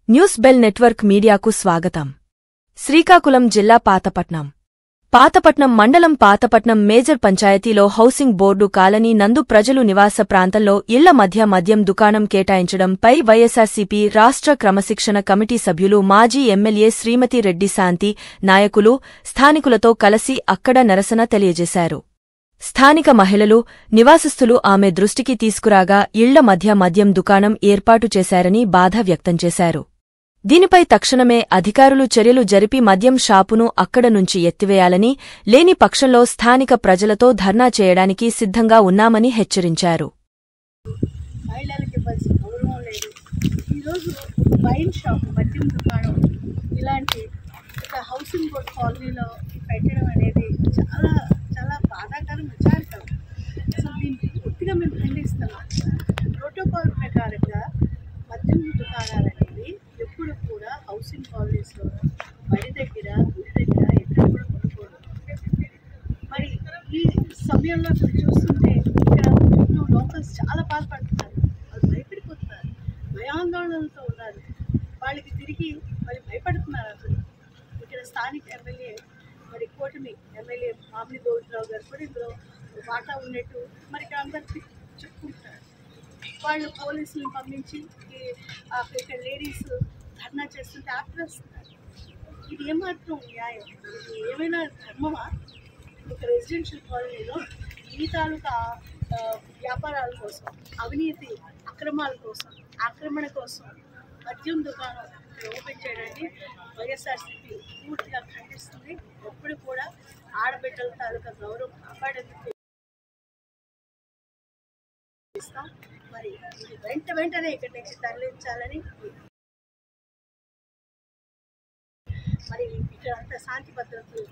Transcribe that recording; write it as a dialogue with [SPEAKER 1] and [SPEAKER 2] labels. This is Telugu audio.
[SPEAKER 1] న్యూస్ బెల్ నెట్వర్క్ మీడియాకు స్వాగతం. శ్రీకాకుళం జిల్లా పాతపట్నం మండలం పాతపట్నం మేజర్ పంచాయతీలో హౌసింగ్ బోర్డు కాలనీ నందు ప్రజలు నివాస ప్రాంతంలో ఇళ్ల మధ్య మద్యం దుకాణం కేటాయించడంపై వైఎస్సార్సీపీ రాష్ట్ర క్రమశిక్షణ కమిటీ సభ్యులు మాజీ ఎమ్మెల్యే శ్రీమతి రెడ్డి శాంతి నాయకులు స్థానికులతో కలిసి అక్కడ నిరసన తెలియజేశారు. స్థానిక మహిళలు, నివాసస్థులు ఆమె దృష్టికి తీసుకురాగా ఇళ్ల మధ్య మద్యం దుకాణం ఏర్పాటు చేశారని బాధ వ్యక్తం చేశారు. దీనిపై తక్షణమే అధికారులు చర్యలు జరిపి మద్యం షాపును అక్కడ నుంచి ఎత్తివేయాలని, లేని పక్షంలో స్థానిక ప్రజలతో ధర్నా చేయడానికి సిద్ధంగా ఉన్నామని హెచ్చరించారు.
[SPEAKER 2] హౌసింగ్ బోర్డ్ కాలనీలో పెట్టడం అనేది చాలా చాలా బాధాకరం, విచారకరం. అసలు దీన్ని పూర్తిగా మేము ఖండిస్తున్నాం. ప్రోటోకాల్ ప్రకారంగా మద్యం దుకాణాలు అనేవి ఎప్పుడు కూడా హౌసింగ్ కాలనీస్లో బడి దగ్గర, గుడి దగ్గర ఎక్కడ కూడా కొనుక్కోరు. మరి ఈ సమయంలో చూస్తుంటే ఇక్కడ లోకల్స్ చాలా బాధపడుతున్నారు. వాళ్ళు భయపడిపోతున్నారు, భయాందోళనలతో ఉన్నారు. వాళ్ళకి తిరిగి మరి భయపడుతున్నారు. అసలు ఇక్కడ స్థానిక ఎమ్మెల్యే మరి కూటమి ఎమ్మెల్యే మామిడి గోవిందరావు గారు కూడా ఇందులో వాటా ఉన్నట్టు మరి ఇక్కడ అందరికీ చెప్పుకుంటున్నారు. వాళ్ళు పోలీసులను పంపించి ఇక్కడ లేడీస్ ధర్నా చేస్తుంటే ఆపేస్తున్నారు. ఇది ఏమాత్రం న్యాయం? ఇది ఏమైనా ధర్మమా? ఒక రెసిడెన్షియల్ కాలనీలో ఈ తాలూకా వ్యాపారాల కోసం, అవినీతి అక్రమాల కోసం, ఆక్రమణ కోసం మద్యం దుకాణం ఓపెన్ చేయడాన్ని వైఎస్ఆర్సీపీ పూర్తిగా ఖండిస్తుంది. ఎప్పుడు కూడా ఆడబిడ్డల తాలూకా గౌరవం కాపాడేందుకు మరి ఇది వెంటనే ఇక్కడి నుంచి తరలించాలని, మరి ఇక్కడ అంతా శాంతి భద్రతలు